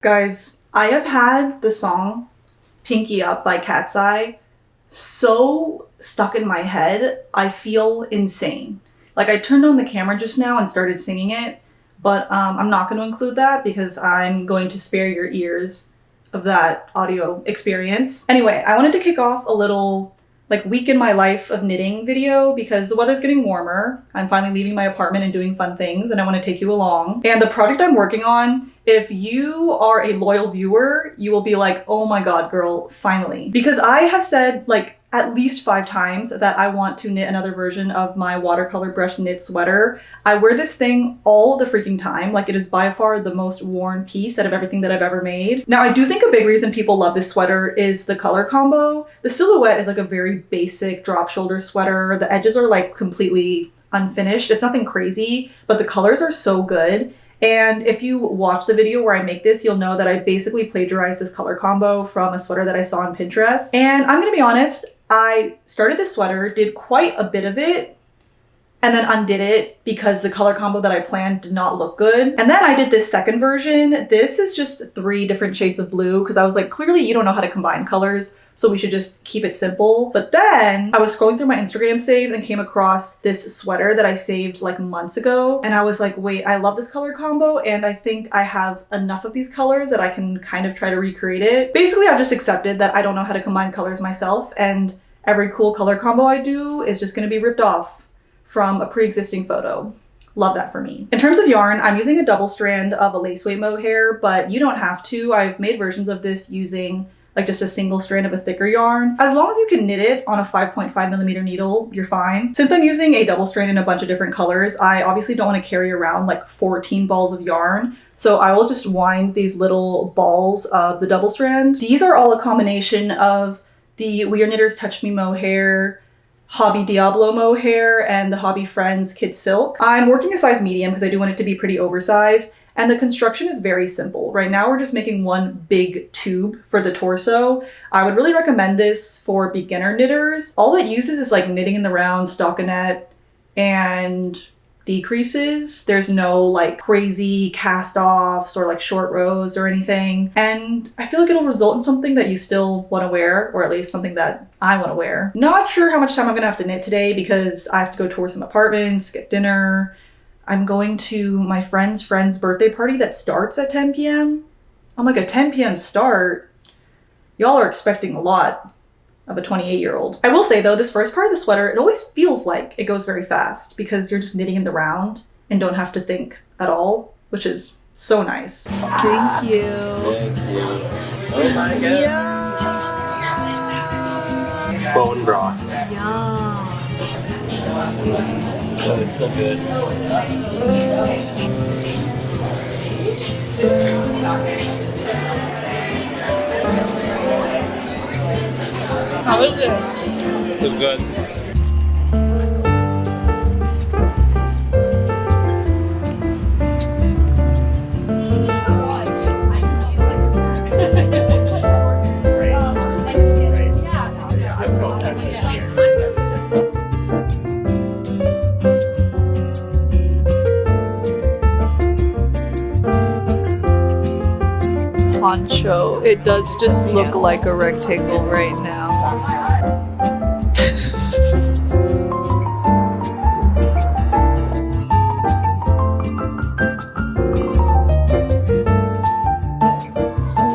Guys, I have had the song Pinky Up by Cat's Eye so stuck in my head, I feel insane. Like, I turned on the camera just now and started singing it, but I'm not going to include that because I'm going to spare your ears of that audio experience. Anyway, I wanted to kick off a little week in my life of knitting video because the weather's getting warmer. I'm finally leaving my apartment and doing fun things, and I want to take you along. And the project I'm working on, if you are a loyal viewer, you will be like, oh my god, girl, finally. Because I have said at least 5 times that I want to knit another version of my watercolor brush knit sweater. I wear this thing all the freaking time. It is by far the most worn piece out of everything that I've ever made. Now, I do think a big reason people love this sweater is the color combo. The silhouette is a very basic drop shoulder sweater. The edges are completely unfinished. It's nothing crazy, but the colors are so good. And if you watch the video where I make this, you'll know that I basically plagiarized this color combo from a sweater that I saw on Pinterest. And I'm gonna be honest, I started this sweater, did quite a bit of it, and then undid it because the color combo that I planned did not look good. And then I did this second version. This is just 3 different shades of blue because I was like, clearly you don't know how to combine colors, so we should just keep it simple. But then I was scrolling through my Instagram saves and came across this sweater that I saved months ago. And I was like, wait, I love this color combo and I think I have enough of these colors that I can kind of try to recreate it. Basically, I've just accepted that I don't know how to combine colors myself, and every cool color combo I do is just gonna be ripped off from a pre-existing photo. Love that for me. In terms of yarn, I'm using a double strand of a lace weight mohair, but you don't have to. I've made versions of this using just a single strand of a thicker yarn. As long as you can knit it on a 5.5mm needle, you're fine. Since I'm using a double strand in a bunch of different colors, I obviously don't want to carry around 14 balls of yarn. So I will just wind these little balls of the double strand. These are all a combination of the We Are Knitters Touch Me mohair, Hobby Diablo mohair, and the Hobby Friends Kid Silk. I'm working a size medium because I do want it to be pretty oversized, and the construction is very simple. Right now we're just making one big tube for the torso. I would really recommend this for beginner knitters. All it uses is knitting in the round, stockinette, and decreases. There's no crazy cast offs or short rows or anything. And I feel it'll result in something that you still want to wear, or at least something that I want to wear. Not sure how much time I'm gonna have to knit today because I have to go tour some apartments, get dinner. I'm going to my friend's birthday party that starts at 10 p.m. I'm a 10 p.m. start. Y'all are expecting a lot of a 28-year-old. I will say though, this first part of the sweater, it always feels like it goes very fast because you're just knitting in the round and don't have to think at all, which is so nice. Thank you. Thank you. Oh my god. Yeah. Bone broth. Yeah. Oh, it's so good. How is it? It's good. Poncho. It does just look like a rectangle right now.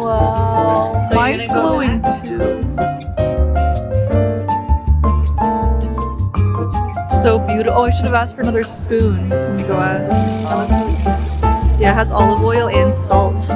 Wow. So mine's glowing too. So beautiful. Oh, I should have asked for another spoon. Let me go ask. Yeah, it has olive oil and salt.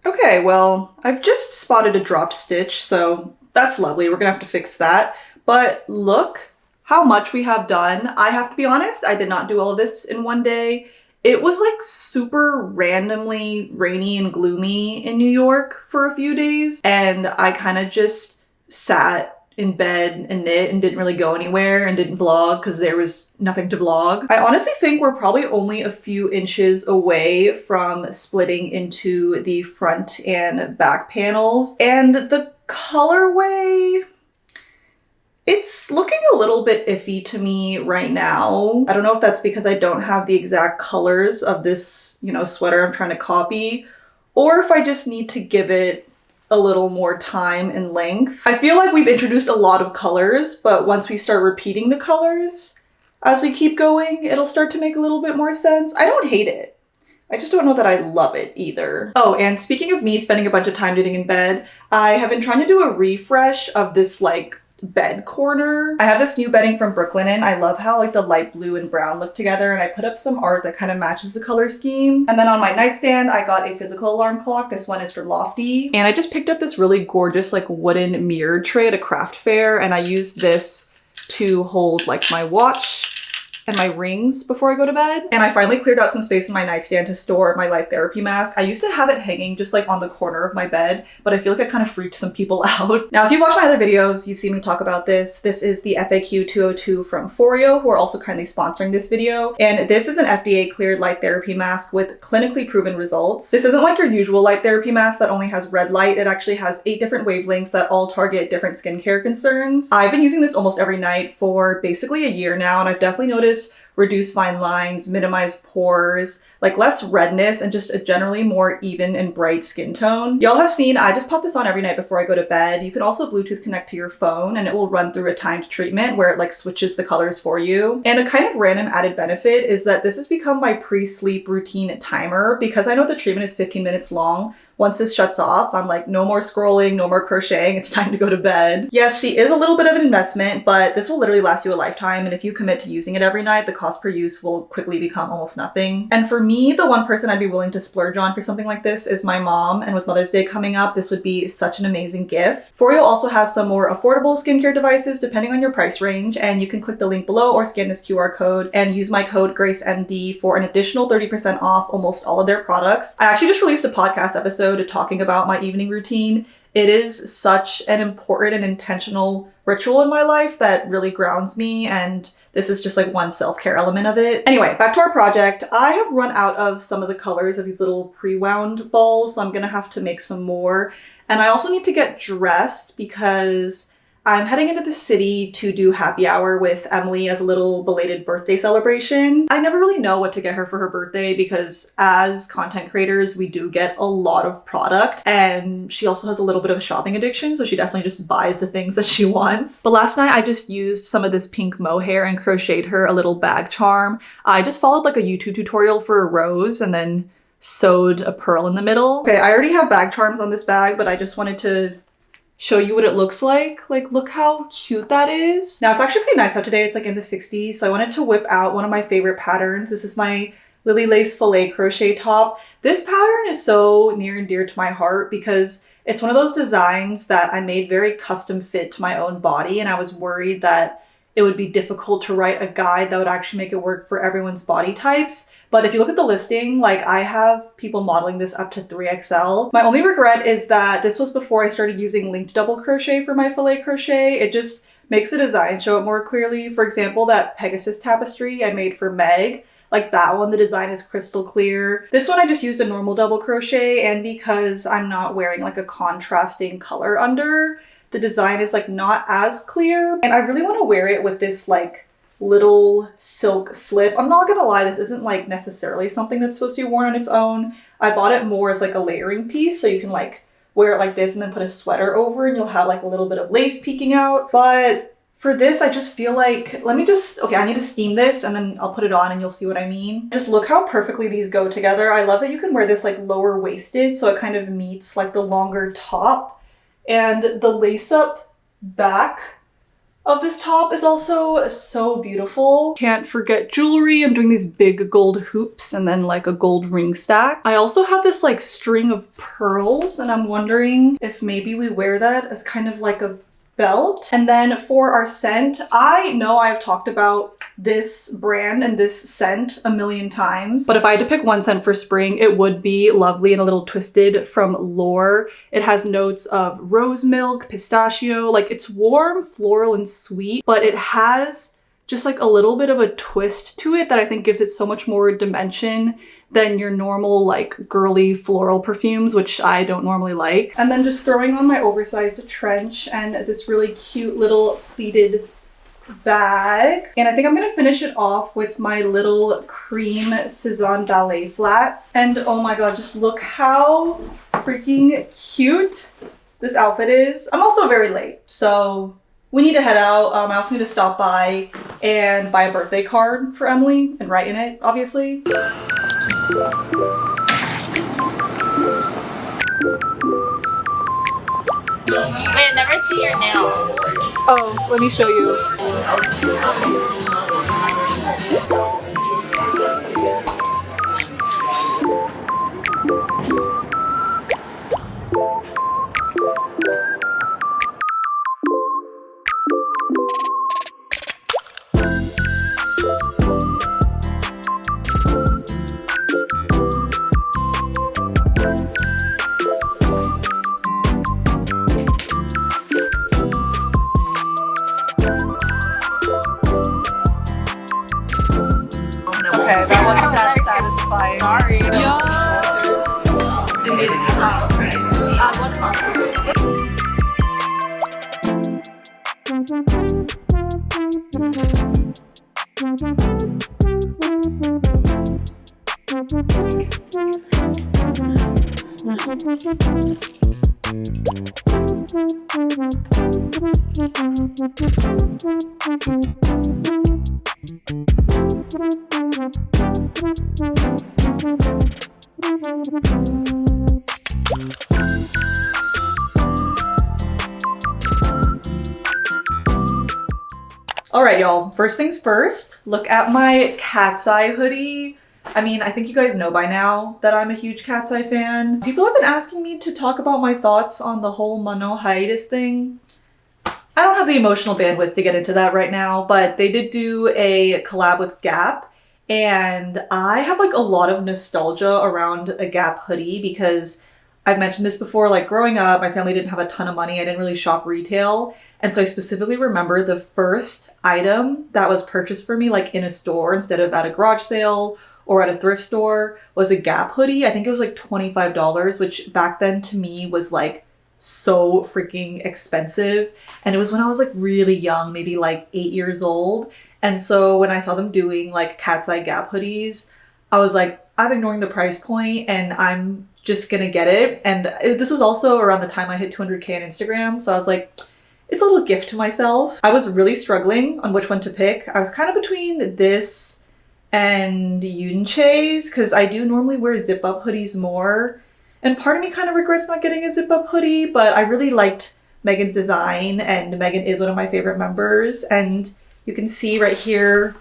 Okay, well, I've just spotted a dropped stitch, so that's lovely. We're gonna have to fix that. But look how much we have done. I have to be honest, I did not do all of this in one day. It was super randomly rainy and gloomy in New York for a few days, and I kind of just sat in bed and knit and didn't really go anywhere and didn't vlog because there was nothing to vlog. I honestly think we're probably only a few inches away from splitting into the front and back panels, and the colorway It's looking a little bit iffy to me right now. I don't know if that's because I don't have the exact colors of this, sweater I'm trying to copy, or if I just need to give it a little more time and length. I feel like we've introduced a lot of colors, but once we start repeating the colors as we keep going, it'll start to make a little bit more sense. I don't hate it. I just don't know that I love it either. Oh, and speaking of me spending a bunch of time knitting in bed, I have been trying to do a refresh of this bed corner. I have this new bedding from Brooklinen. I love how the light blue and brown look together, and I put up some art that kind of matches the color scheme. And then on my nightstand, I got a physical alarm clock. This one is from Lofty. And I just picked up this really gorgeous wooden mirror tray at a craft fair, and I used this to hold my watch and my rings before I go to bed. And I finally cleared out some space in my nightstand to store my light therapy mask. I used to have it hanging just on the corner of my bed, but I feel like it kind of freaked some people out. Now, if you've watched my other videos, you've seen me talk about this. This is the FAQ 202 from Foreo, who are also kindly sponsoring this video. And this is an FDA cleared light therapy mask with clinically proven results. This isn't your usual light therapy mask that only has red light. It actually has 8 different wavelengths that all target different skincare concerns. I've been using this almost every night for basically a year now, and I've definitely noticed reduce fine lines, minimize pores, less redness, and just a generally more even and bright skin tone. Y'all have seen, I just pop this on every night before I go to bed. You can also Bluetooth connect to your phone, and it will run through a timed treatment where it switches the colors for you. And a kind of random added benefit is that this has become my pre-sleep routine timer, because I know the treatment is 15 minutes long. Once this shuts off, I'm no more scrolling, no more crocheting, it's time to go to bed. Yes, she is a little bit of an investment, but this will literally last you a lifetime, and if you commit to using it every night, the cost per use will quickly become almost nothing. And for me, the one person I'd be willing to splurge on for something like this is my mom, and with Mother's Day coming up, this would be such an amazing gift. Foreo also has some more affordable skincare devices depending on your price range, and you can click the link below or scan this QR code and use my code GraceMD for an additional 30% off almost all of their products. I actually just released a podcast episode talking about my evening routine. It is such an important and intentional ritual in my life that really grounds me, and this is just one self-care element of it. Anyway, back to our project. I have run out of some of the colors of these little pre-wound balls, so I'm gonna have to make some more. And I also need to get dressed because I'm heading into the city to do happy hour with Emily as a little belated birthday celebration. I never really know what to get her for her birthday because as content creators, we do get a lot of product, and she also has a little bit of a shopping addiction, so she definitely just buys the things that she wants. But last night I just used some of this pink mohair and crocheted her a little bag charm. I just followed a YouTube tutorial for a rose and then sewed a pearl in the middle. Okay, I already have bag charms on this bag, but I just wanted to show you what it looks like. Look how cute that is. Now, it's actually pretty nice out today. It's in the 60s, so I wanted to whip out one of my favorite patterns. This is my Lily Lace Filet crochet top. This pattern is so near and dear to my heart because it's one of those designs that I made very custom fit to my own body, and I was worried that it would be difficult to write a guide that would actually make it work for everyone's body types. But if you look at the listing, I have people modeling this up to 3XL. My only regret is that this was before I started using linked double crochet for my filet crochet. It just makes the design show it more clearly. For example, that Pegasus tapestry I made for Meg, that one, the design is crystal clear. This one I just used a normal double crochet, and because I'm not wearing a contrasting color under, the design is not as clear. And I really want to wear it with this little silk slip. I'm not gonna lie, this isn't necessarily something that's supposed to be worn on its own. I bought it more as a layering piece, so you can wear it like this and then put a sweater over and you'll have a little bit of lace peeking out. But for this, I just feel okay, I need to steam this and then I'll put it on and you'll see what I mean. Just look how perfectly these go together. I love that you can wear this lower waisted, so it kind of meets the longer top. And the lace up back of this top is also so beautiful. Can't forget jewelry. I'm doing these big gold hoops and then a gold ring stack. I also have this string of pearls, and I'm wondering if maybe we wear that as kind of a belt. And then for our scent, I know I've talked about this brand and this scent a million times, but if I had to pick one scent for spring, it would be Lovely and a Little Twisted from Lore. It has notes of rose milk, pistachio, it's warm, floral, and sweet, but it has just a little bit of a twist to it that I think gives it so much more dimension than your normal like girly floral perfumes, which I don't normally like. And then just throwing on my oversized trench and this really cute little pleated bag. And I think I'm gonna finish it off with my little cream Cezanne Ballet flats. And oh my god, just look how freaking cute this outfit is. I'm also very late, so we need to head out. I also need to stop by and buy a birthday card for Emily and write in it, obviously. Wait, I never see your nails. Oh, let me show you. Okay, that wasn't that satisfying. Sorry. Yeah. All right, y'all. First things first, look at my Cat's Eye hoodie. I mean, I think you guys know by now that I'm a huge Cat's Eye fan. People have been asking me to talk about my thoughts on the whole Mono hiatus thing. I don't have the emotional bandwidth to get into that right now, but they did do a collab with Gap, and I have like a lot of nostalgia around a Gap hoodie because I've mentioned this before, like growing up, my family didn't have a ton of money. I didn't really shop retail. And so I specifically remember the first item that was purchased for me like in a store instead of at a garage sale or at a thrift store was a Gap hoodie. I think it was like $25, which back then to me was like so freaking expensive. And it was when I was like really young, maybe like 8 years old. And so when I saw them doing like Cat's Eye Gap hoodies, I was like, I'm ignoring the price point and I'm just gonna get it. And this was also around the time I hit 200K on Instagram. So I was like, it's a little gift to myself. I was really struggling on which one to pick. I was kind of between this and Yunche's because I do normally wear zip up hoodies more. And part of me kind of regrets not getting a zip up hoodie, but I really liked Megan's design and Megan is one of my favorite members. And you can see right here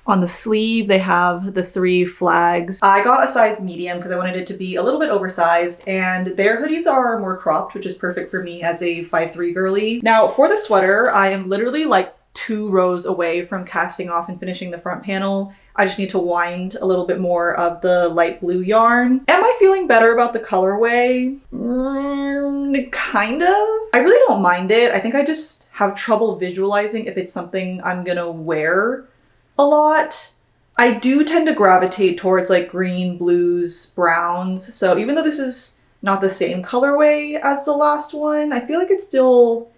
on the sleeve, they have the 3 flags. I got a size medium because I wanted it to be a little bit oversized, and their hoodies are more cropped, which is perfect for me as a 5'3" girly. Now for the sweater, I am literally like 2 rows away from casting off and finishing the front panel. I just need to wind a little bit more of the light blue yarn. Am I feeling better about the colorway? Kind of. I really don't mind it. I think I just have trouble visualizing if it's something I'm gonna wear a lot. I do tend to gravitate towards like green, blues, browns. So even though this is not the same colorway as the last one, I feel like it's still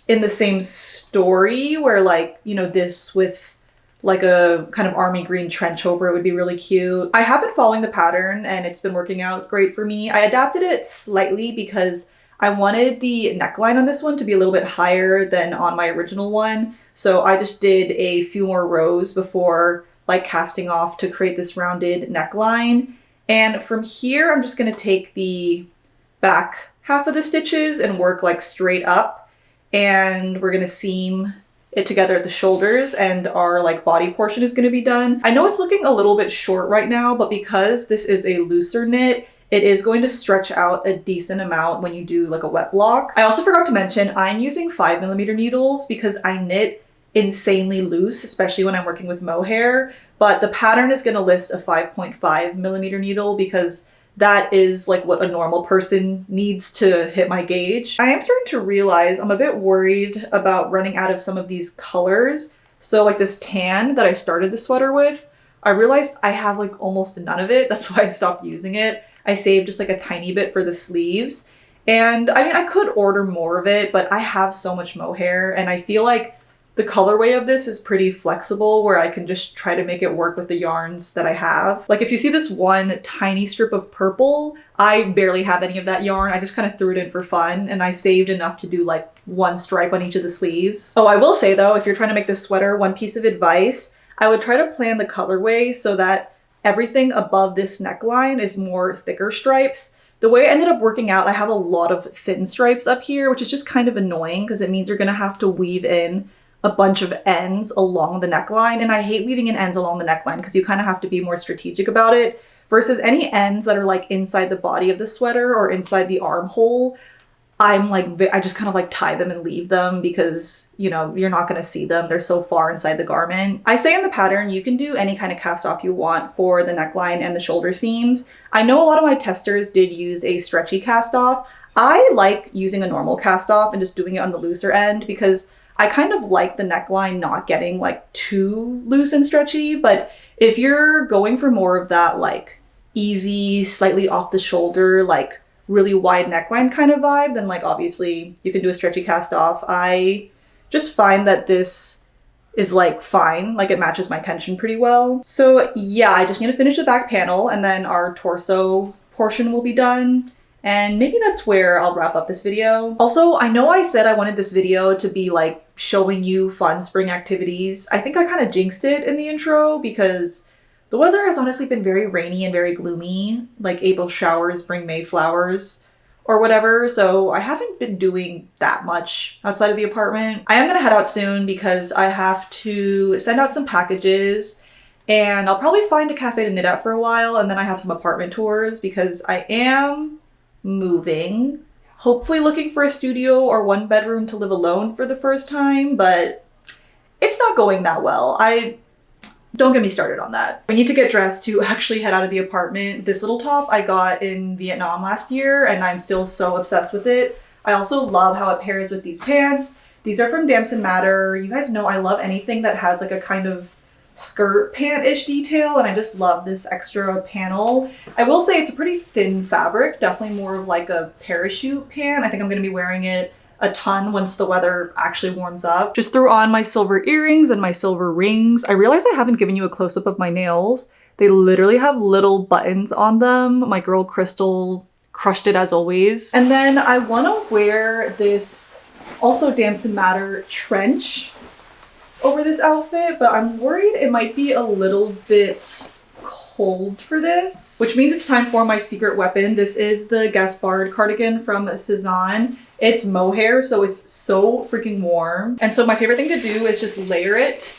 in the same story where like, you know, this with like a kind of army green trench over it would be really cute. I have been following the pattern and it's been working out great for me. I adapted it slightly because I wanted the neckline on this one to be a little bit higher than on my original one. So I just did a few more rows before like casting off to create this rounded neckline. And from here, I'm just gonna take the back half of the stitches and work like straight up. And we're gonna seam it together at the shoulders and our like body portion is gonna be done. I know it's looking a little bit short right now, but because this is a looser knit, it is going to stretch out a decent amount when you do like a wet block. I also forgot to mention I'm using 5mm needles because I knit insanely loose, especially when I'm working with mohair, but the pattern is going to list a 5.5mm needle because that is like what a normal person needs to hit my gauge. I am starting to realize I'm a bit worried about running out of some of these colors. So like this tan that I started the sweater with, I realized I have like almost none of it. That's why I stopped using it. I saved just like a tiny bit for the sleeves. And I mean, I could order more of it, but I have so much mohair and I feel like the colorway of this is pretty flexible where I can just try to make it work with the yarns that I have. Like if you see this one tiny strip of purple, I barely have any of that yarn. I just kind of threw it in for fun and I saved enough to do like one stripe on each of the sleeves. Oh, I will say though, if you're trying to make this sweater, one piece of advice, I would try to plan the colorway so that everything above this neckline is more thicker stripes. The way I ended up working out, I have a lot of thin stripes up here, which is just kind of annoying because it means you're gonna have to weave in a bunch of ends along the neckline. And I hate weaving in ends along the neckline because you kind of have to be more strategic about it versus any ends that are like inside the body of the sweater or inside the armhole. I'm like, I just kind of like tie them and leave them because, you know, you're not going to see them. They're so far inside the garment. I say in the pattern, you can do any kind of cast off you want for the neckline and the shoulder seams. I know a lot of my testers did use a stretchy cast off. I like using a normal cast off and just doing it on the looser end because I kind of like the neckline not getting like too loose and stretchy, but if you're going for more of that like easy, slightly off the shoulder, like really wide neckline kind of vibe, then like obviously you can do a stretchy cast off. I just find that this is like fine, like it matches my tension pretty well. So yeah, I just need to finish the back panel and then our torso portion will be done. And maybe that's where I'll wrap up this video. Also, I know I said I wanted this video to be like showing you fun spring activities. I think I kind of jinxed it in the intro because the weather has honestly been very rainy and very gloomy. Like April showers bring May flowers or whatever. So I haven't been doing that much outside of the apartment. I am gonna head out soon because I have to send out some packages and I'll probably find a cafe to knit at for a while. And then I have some apartment tours because I am moving, hopefully looking for a studio or one bedroom to live alone for the first time, but it's not going that well. Don't get me started on that. I need to get dressed to actually head out of the apartment. This little top I got in Vietnam last year and I'm still so obsessed with it. I also love how it pairs with these pants. These are from Damson Matter. You guys know I love anything that has like a kind of skirt pant-ish detail and I just love this extra panel. I will say it's a pretty thin fabric, definitely more of like a parachute pant. I think I'm going to be wearing it a ton once the weather actually warms up. Just threw on my silver earrings and my silver rings. I realize I haven't given you a close-up of my nails. They literally have little buttons on them. My girl Crystal crushed it as always. And then I want to wear this also Damson Matter trench over this outfit, but I'm worried it might be a little bit cold for this, which means it's time for my secret weapon. This is the Gaspard cardigan from Cezanne. It's mohair, so it's so freaking warm. And so my favorite thing to do is just layer it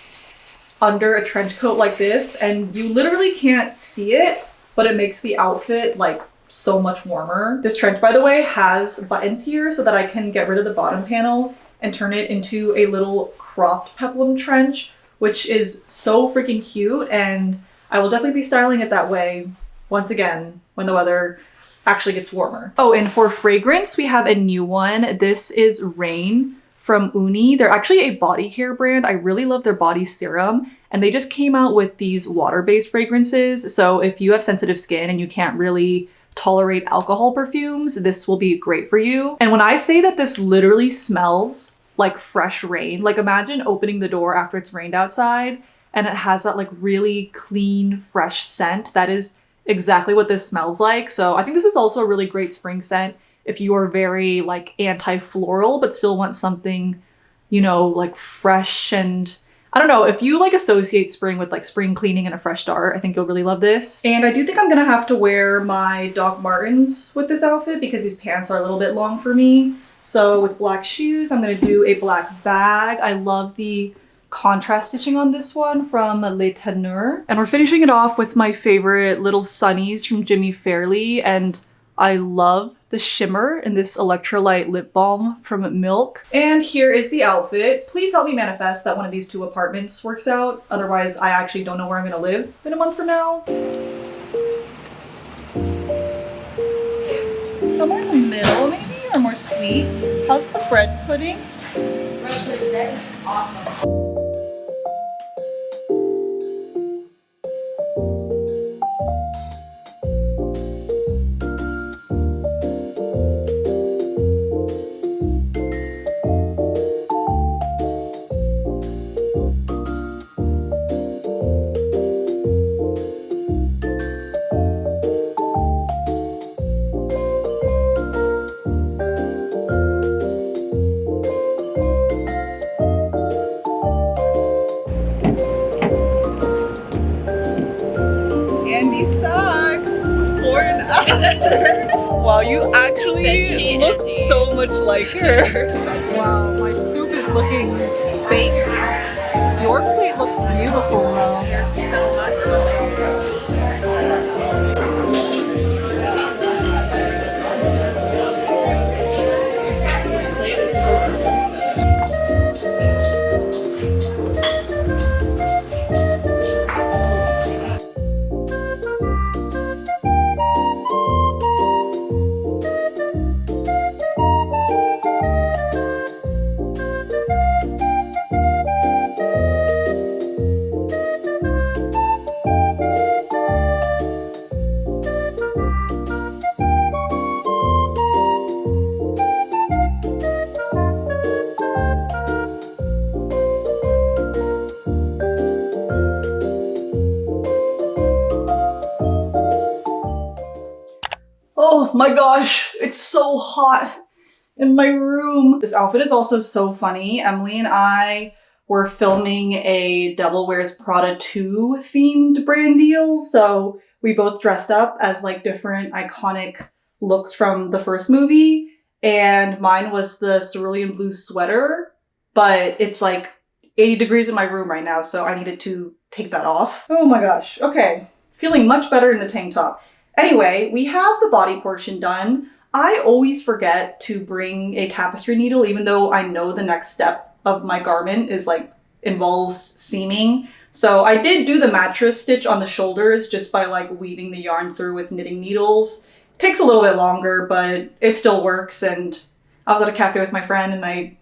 under a trench coat like this, and you literally can't see it, but it makes the outfit like so much warmer. This trench, by the way, has buttons here so that I can get rid of the bottom panel and turn it into a little cropped peplum trench, which is so freaking cute, and I will definitely be styling it that way once again when the weather actually gets warmer. Oh, and for fragrance, we have a new one. This is Rain from Uni. They're actually a body care brand. I really love their body serum, and they just came out with these water-based fragrances. So if you have sensitive skin and you can't really tolerate alcohol perfumes, this will be great for you. And when I say that this literally smells like fresh rain, like imagine opening the door after it's rained outside and it has that like really clean, fresh scent. That is exactly what this smells like. So I think this is also a really great spring scent if you are very like anti-floral but still want something, you know, like fresh. And I don't know, if you like associate spring with like spring cleaning and a fresh start, I think you'll really love this. And I do think I'm gonna have to wear my Doc Martens with this outfit because these pants are a little bit long for me. So with black shoes, I'm gonna do a black bag. I love the contrast stitching on this one from Les Teneurs. And we're finishing it off with my favorite little sunnies from Jimmy Fairley. And I love the shimmer in this electrolyte lip balm from Milk. And here is the outfit. Please help me manifest that one of these two apartments works out. Otherwise, I actually don't know where I'm gonna live in a month from now. Somewhere in the middle, maybe? Or more sweet. How's the bread pudding? Bread pudding, that is awesome. Wow, you That actually she look is you. so much like her. Wow, my soup is looking fake. Your plate looks beautiful though. Yes, so much. Plate is so Oh my gosh, it's so hot in my room. This outfit is also so funny. Emily and I were filming a Devil Wears Prada 2 themed brand deal, so we both dressed up as like different iconic looks from the first movie, and mine was the cerulean blue sweater, but it's like 80 degrees in my room right now, so I needed to take that off. Oh my gosh, okay. Feeling much better in the tank top. Anyway, we have the body portion done. I always forget to bring a tapestry needle, even though I know the next step of my garment is like involves seaming. So I did do the mattress stitch on the shoulders just by like weaving the yarn through with knitting needles. Takes a little bit longer, but it still works. And I was at a cafe with my friend and I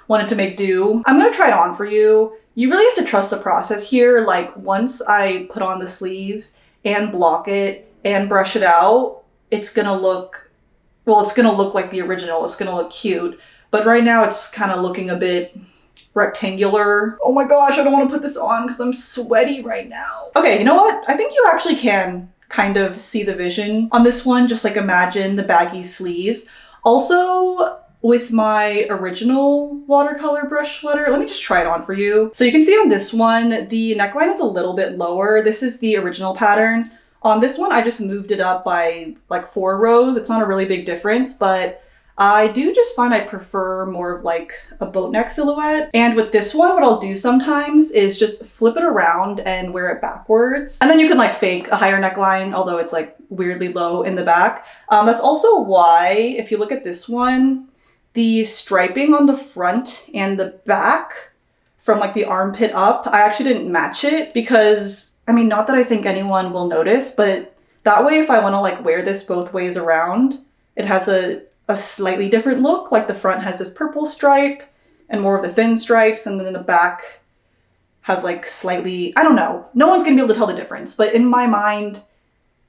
wanted to make do. I'm gonna try it on for you. You really have to trust the process here. Like once I put on the sleeves and block it and brush it out, it's gonna look, well, it's gonna look like the original. It's gonna look cute. But right now it's kind of looking a bit rectangular. Oh my gosh, I don't want to put this on because I'm sweaty right now. Okay, you know what? I think you actually can kind of see the vision on this one. Just like imagine the baggy sleeves. Also, with my original watercolor brush sweater, let me just try it on for you. So you can see on this one, the neckline is a little bit lower. This is the original pattern. On this one, I just moved it up by like 4 rows. It's not a really big difference, but I do just find I prefer more of like a boat neck silhouette. And with this one, what I'll do sometimes is just flip it around and wear it backwards. And then you can like fake a higher neckline, although it's like weirdly low in the back. That's also why, if you look at this one, the striping on the front and the back from like the armpit up, I actually didn't match it because, I mean, not that I think anyone will notice, but that way if I want to like wear this both ways around, it has a slightly different look. Like the front has this purple stripe and more of the thin stripes, and then the back has like slightly, I don't know. No one's gonna be able to tell the difference, but in my mind,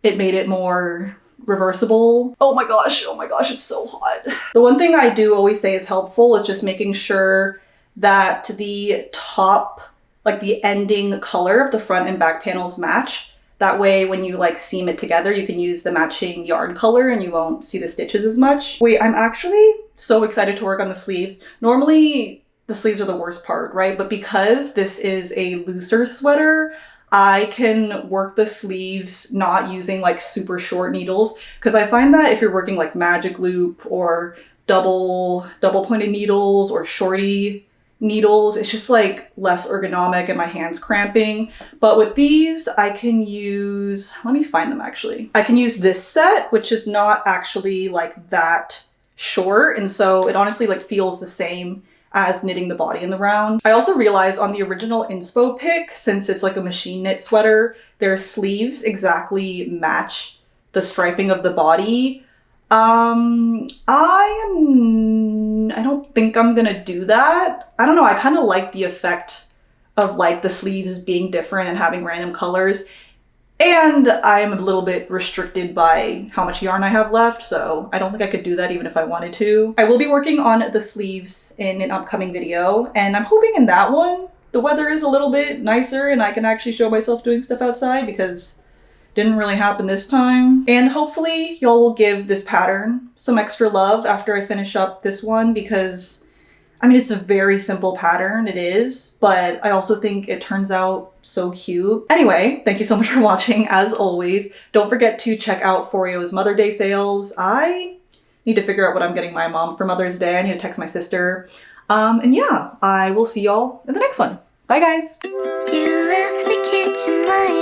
it made it more reversible. Oh my gosh, it's so hot. The one thing I do always say is helpful is just making sure that the top, like the ending color of the front and back panels match. That way when you like seam it together, you can use the matching yarn color and you won't see the stitches as much. Wait, I'm actually so excited to work on the sleeves. Normally the sleeves are the worst part, right? But because this is a looser sweater, I can work the sleeves not using like super short needles, because I find that if you're working like magic loop or double pointed needles or shorty needles, it's just like less ergonomic and my hands cramping. But with these, I can use, let me find them actually. I can use this set, which is not actually like that short. And so it honestly like feels the same as knitting the body in the round. I also realized on the original inspo pic, since it's like a machine knit sweater, their sleeves exactly match the striping of the body. I don't think I'm gonna do that. I don't know, I kind of like the effect of like the sleeves being different and having random colors. And I'm a little bit restricted by how much yarn I have left, so I don't think I could do that even if I wanted to. I will be working on the sleeves in an upcoming video, and I'm hoping in that one, the weather is a little bit nicer and I can actually show myself doing stuff outside, because it didn't really happen this time. And hopefully y'all will give this pattern some extra love after I finish up this one, because I mean, it's a very simple pattern, it is, but I also think it turns out so cute. Anyway, thank you so much for watching, as always. Don't forget to check out Forio's Mother Day sales. I need to figure out what I'm getting my mom for Mother's Day. I need to text my sister. And yeah, I will see y'all in the next one. Bye, guys! You left the kitchen light